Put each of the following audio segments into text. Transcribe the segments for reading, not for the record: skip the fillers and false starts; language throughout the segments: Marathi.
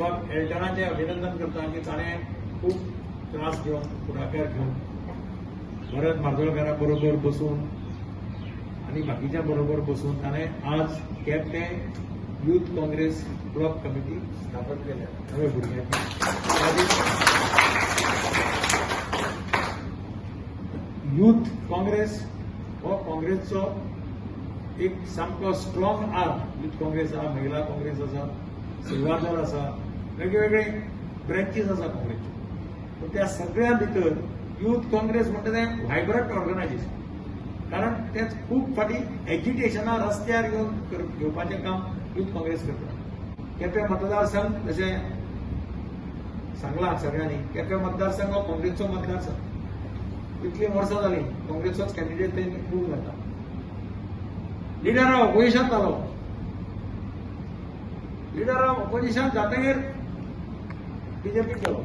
साहेबाक एल्टनाचे अभिनंदन करता की ताणें खूब त्रास घेवन फुडाकार घेवन भरत माजोळकारा बरोबर बसून आणि बाकीच्या बरोबर बसून ताणें आज Quepem youth Congress block committee स्थापन केल्या नव्या भुरग्यांची। यूथ काँग्रेस हो काँग्रेसचो एक सामको स्ट्रॉंग आर्म। यूथ काँग्रेस आसा, महिला काँग्रेस आसा, सेवादळ आसा, वेगवेगळे ब्रँचीस आसा काँग्रेसचे। पूण त्या सगळ्या भितर यूथ काँग्रेस म्हणटा तें व्हायब्रंट ऑर्गनायझेशन, कारण तेच खूब फाटी एज्युटेशनां रस्त्यार येवन घेवपाचें काम यूथ काँग्रेस करता। केपें मतदारसंघ जशें सांगलां सगळ्यांनी, केपें मतदारसंघ हो काँग्रेसचो मतदारसंघ। इतली वर्सां जालीं काँग्रेसचोच कॅन्डिडेट थंय प्रूव जाता। लिडर ऑफ ऑपोजिशन जालो, लिडर ऑफ ऑपोजिशन जातकीर बीजेपी गेलो।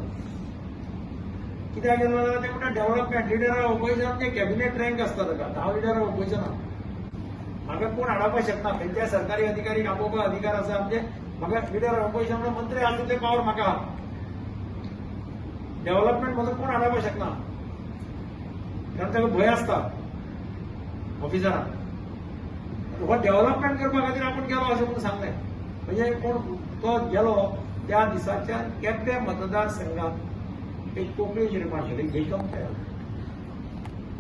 कित्याक गेलो जाल्यार ते म्हणटा डेव्हलपमेंट। लिडर ऑफ ऑपोजिशन ते कॅबिनेट रँक आसता ताका, हांव लिडर ऑफ ऑपोजिशन म्हाका कोण हाडपाक शकना। खंयच्याय सरकारी अधिकारीक आपोवपाक अधिकार आसा म्हणजे म्हाका लिडर ऑफ ऑपोजिशन म्हणून मंत्री आसा तितले पावर म्हाका आहा। डेव्हलपमेंट म्हजो कोण हाडपाक शकना, कारण ताका भंय आसता ऑफिसरांक। हो डेव्हलपमेंट करपा खातीर आपूण गेलो अशें म्हणून सांगलें। म्हणजे कोण तो गेलो त्या दिसाच्या केपें मतदारसंघात एक कोंकणी निर्माण केली, वेकम तयार।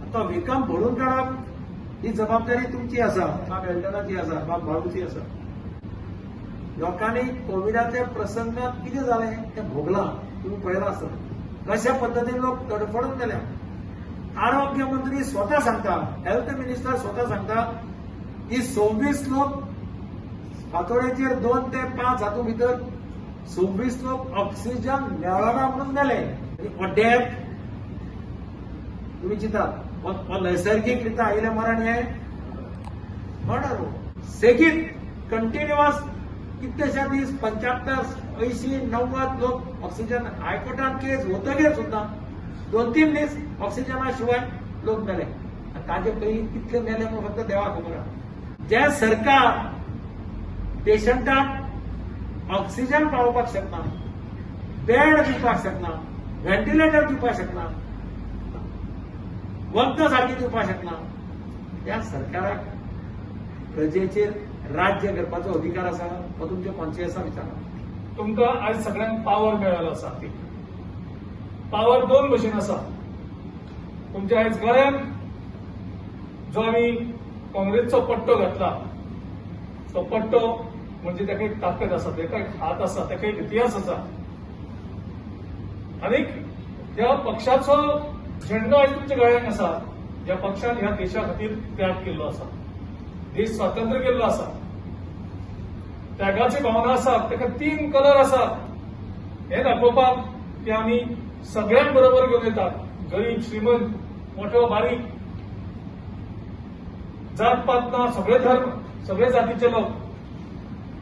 आता वेकम भरून काडप ही जबाबदारी तुमची आसा, बाब एल्टनाची आसा, बाब बाळूची आसा। लोकांनी कोविडाचे प्रसंग कितें जालें तें भोगलां, तुम्ही पळयलां आसतलें कशा पद्दतीन लोक तडफडून गेल्या। आरोग्य मंत्री स्वता सांगता, हेल्थ मिनिस्टर स्वता सांगता की 26 लोक फातोडेचेर 2 ते 5 हातूंत भितर 26 लोक ऑक्सिजन मेळना म्हणून गेले। डेथ तुम्ही चिंतात हो नैसर्गिक रित्या आयिल्लें मरण हें मर्डर। सेगीत कंटिन्युअस कितलेशे दीस 75, 80, 90 लोक ऑक्सिजन हायकोर्टात केस होतकीर सुद्धा 2-3 दीस ऑक्सिजना शिवाय लोक मेले। ताजे पयलीं कितले मेले म्हणून फक्त देवा खबर आहा। जे सरकार पेशंटाक ऑक्सिजन पावोवपाक शकना, बेड दिवपाक शकना, व्हेंटिलेटर दिवपाक शकना, वखद सारकी दिवपाक शकना, त्या सरकाराक प्रजेचेर राज्य करपाचो अधिकार आसा हो तुमच्या कॉन्शियसा विचारा। तुमकां आज सगळ्यांक पावर मेळ्ळो आसा। पावर 2 भशेन आसा। तुमच्या आयज गोंयांत जो आमी काँग्रेसचो पट्टो घातला, तो पट्टो म्हणजे ताका एक ताकद आसा, ताका एक हात आसा, ताका एक इतिहास आसा। आनीक ह्या पक्षाचो झेंडो आयज तुमच्या गळ्यांत आसा, ज्या पक्षान ह्या देशा खातीर त्याग केल्लो आसा, देश स्वातंत्र्य केल्लो आसा, त्यागाची भावना आसा, ताका 3 कलर आसा। हे दाखोवपाक ते आमी सगळ्यांक बरोबर घेवन येतात। गरीब, श्रीमंत, मोठो, बारीक, जात पात ना, सगळे धर्म, सगळे जातीचे लोक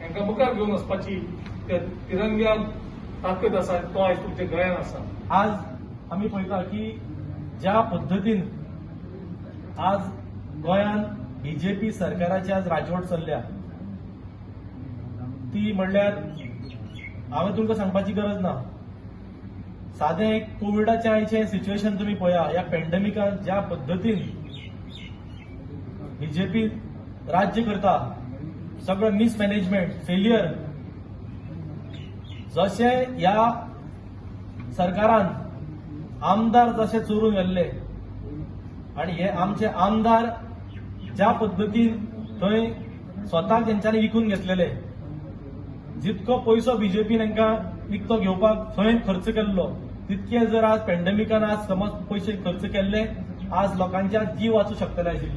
हांकां मुखार घेवन वचपाची त्या तिरंग्याक ताकद आसा, तो आयज तुमच्या गळ्यांत आसा। आज आम्ही पळयता की ज्या पद्धतीन आज गोंयांत बीजेपी सरकाराची आज राजवट चल्ल्या, ती म्हणल्यार हांवें तुमकां सांगपाची गरज ना। सादें एक कोविडाचें आयचें सिच्युएशन तुमी पळया, ह्या पॅन्डेमिकान ज्या पद्धतीन बीजेपी राज्य करता, सगळं मिसमॅनेजमेंट, फेलियर, जशें ह्या सरकारान आमदार जशे चोरून गेल्ले आणि हे आमचे आमदार ज्या पद्धतीन थंय स्वताक तेंच्यांनी विकून घेतलेले, जितको पयसो बीजेपीन तांकां विकतो घेवपाक थंय खर्च केल्लो, तितके जर आज पॅन्डेमिकान आज समज पयशे खर्च केल्ले, आज लोकांचे जीव वाचूं शकतले आशिल्ले।